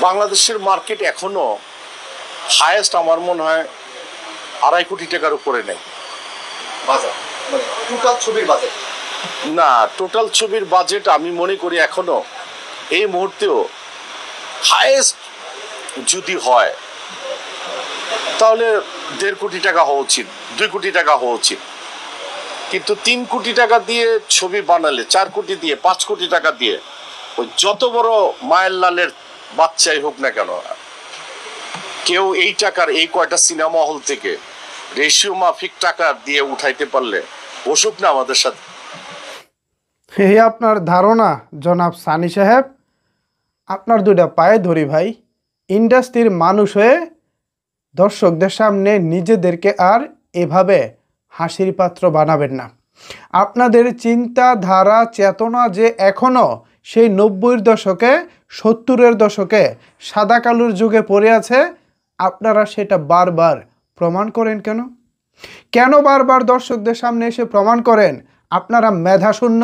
বাংলাদেশের মার্কেট এখনো হায়েস্ট আমার মনে হয় 2.5 কোটি টাকার উপরে নেই বাজার, মানে টোটাল ছবির বাজেট। না, টোটাল ছবির বাজেট আমি মনে করি এখনো এই মুহূর্তেও হায়েস্ট যদি হয় তাহলে 1.5 কোটি টাকা হওয়া উচিত, 2 কোটি টাকা হওয়া উচিত। কিন্তু 3 কোটি টাকা দিয়ে ছবি বানালে, 4 কোটি দিয়ে, 5 কোটি টাকা দিয়ে, ওই যত বড় মায়ের লালের বাচ্চাই হোক না কেন, কেউ এই টাকার, এই কয়টা সিনেমা হল থেকে রেশিও মাফিক টাকা দিয়ে উঠাইতে পারলে বসুক না আমাদের সাথে। এই আপনার ধারণা জনাব সানি সাহেব? আপনার দুইটা পায়ে ধরি ভাই, ইন্ডাস্ট্রির মানুষ হয়ে দর্শকদের সামনে নিজেদেরকে আর এভাবে হাসির পাত্র বানাবেন না। আপনাদের চিন্তাধারা চেতনা যে এখনও সেই 90-এর দশকে, 70-এর দশকে সাদা কালোর যুগে পড়ে আছে, আপনারা সেটা বারবার প্রমাণ করেন কেন? কেন বারবার দর্শকদের সামনে এসে প্রমাণ করেন আপনারা মেধাশূন্য?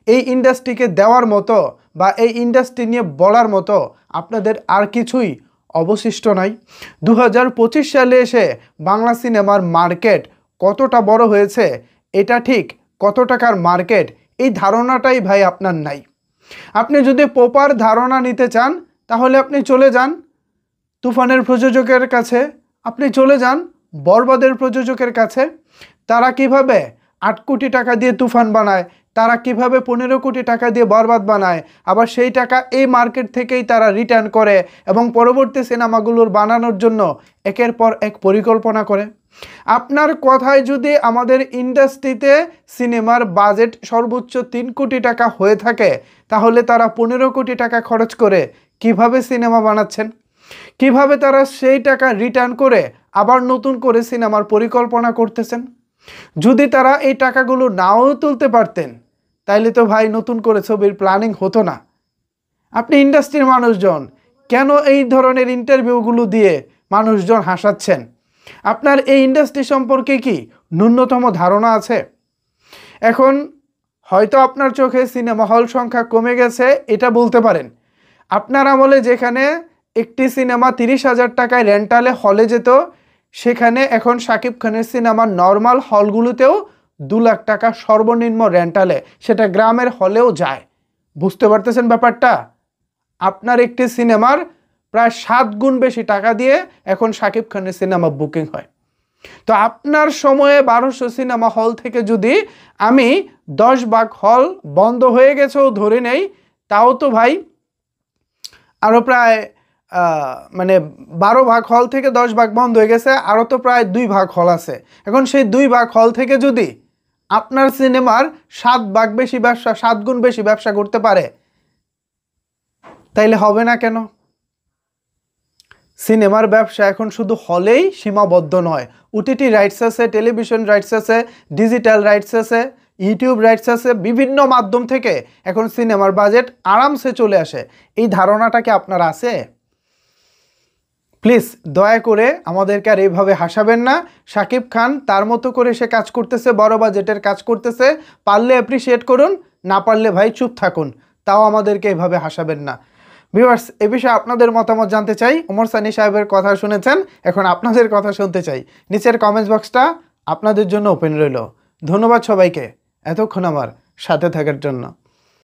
এই ইন্ডাস্ট্রিকে দেওয়ার মতো বা এই ইন্ডাস্ট্রি নিয়ে বলার মতো আপনাদের আর কিছুই অবশিষ্ট নাই। 2025 সালে এসে বাংলা সিনেমার মার্কেট কতটা বড় হয়েছে, এটা ঠিক কত টাকার মার্কেট, এই ধারণাটাই ভাই আপনার নাই। আপনি যদি প্রপার ধারণা নিতে চান তাহলে আপনি চলে যান তুফানের প্রযোজকের কাছে, আপনি চলে যান বরবাদের প্রযোজকের কাছে। তারা কিভাবে 8 কোটি টাকা দিয়ে তুফান বানায়, তারা কিভাবে 15 কোটি টাকা দিয়ে বরবাদ বানায়, আবার সেই টাকা এই মার্কেট থেকেই তারা রিটার্ন করে এবং পরবর্তী সিনেমাগুলোর বানানোর জন্য একের পর এক পরিকল্পনা করে। আপনার কথায় যদি আমাদের ইন্ডাস্ট্রিতে সিনেমার বাজেট সর্বোচ্চ 3 কোটি টাকা হয়ে থাকে, তাহলে তারা 15 কোটি টাকা খরচ করে কিভাবে সিনেমা বানাচ্ছেন? কিভাবে তারা সেই টাকা রিটার্ন করে আবার নতুন করে সিনেমার পরিকল্পনা করতেছেন? যদি তারা এই টাকাগুলো নাও তুলতে পারতেন তাইলে তো ভাই নতুন করে ছবির প্ল্যানিং হতো না। আপনি ইন্ডাস্ট্রির মানুষজন কেন এই ধরনের ইন্টারভিউগুলো দিয়ে মানুষজন হাসাচ্ছেন? আপনার এই ইন্ডাস্ট্রি সম্পর্কে কি ন্যূনতম ধারণা আছে? এখন হয়তো আপনার চোখে সিনেমা হল সংখ্যা কমে গেছে এটা বলতে পারেন। আপনার আমলে যেখানে একটি সিনেমা 30,000 টাকায় রেন্টালে হলে যেত, সেখানে এখন শাকিব খানের সিনেমার নর্মাল হলগুলোতেও 2 লাখ টাকা সর্বনিম্ন রেন্টালে, সেটা গ্রামের হলেও যায়। বুঝতে পারতেছেন ব্যাপারটা? আপনার একটি সিনেমার প্রায় 7 গুণ বেশি টাকা দিয়ে এখন শাকিব খানের সিনেমা বুকিং হয়। তো আপনার সময়ে 1200 সিনেমা হল থেকে যদি আমি 10 ভাগ হল বন্ধ হয়ে গেছেও ধরে নেই, তাও তো ভাই আরও প্রায় 12 ভাগ হল থেকে 10 ভাগ বন্ধ হয়ে গেছে, আরও তো প্রায় 2 ভাগ হল আছে। এখন সেই 2 ভাগ হল থেকে যদি আপনার সিনেমার 7 ভাগ বেশি ব্যবসা, 7 গুণ বেশি ব্যবসা করতে পারে, তাইলে হবে না কেন? সিনেমার ব্যবসা এখন শুধু হলেই সীমাবদ্ধ নয়, ওটিটি রাইটস আছে, টেলিভিশন রাইটস আছে, ডিজিটাল রাইটস আছে, ইউটিউব রাইটস আছে, বিভিন্ন মাধ্যম থেকে এখন সিনেমার বাজেট আরামসে চলে আসে। এই ধারণাটা কি আপনার আছে? প্লিজ দয়া করে আমাদেরকে আর এইভাবে হাসাবেন না। শাকিব খান তার মতো করে সে কাজ করতেছে, বড় বাজেটের কাজ করতেছে, পারলে অ্যাপ্রিসিয়েট করুন, না পারলে ভাই চুপ থাকুন, তাও আমাদেরকে এইভাবে হাসাবেন না। ভিউয়ার্স, এ বিষয়ে আপনাদের মতামত জানতে চাই। ওমর সানি সাহেবের কথা শুনেছেন, এখন আপনাদের কথা শুনতে চাই। নিচের কমেন্টস বক্সটা আপনাদের জন্য ওপেন রইল। ধন্যবাদ সবাইকে এতক্ষণ আমার সাথে থাকার জন্য।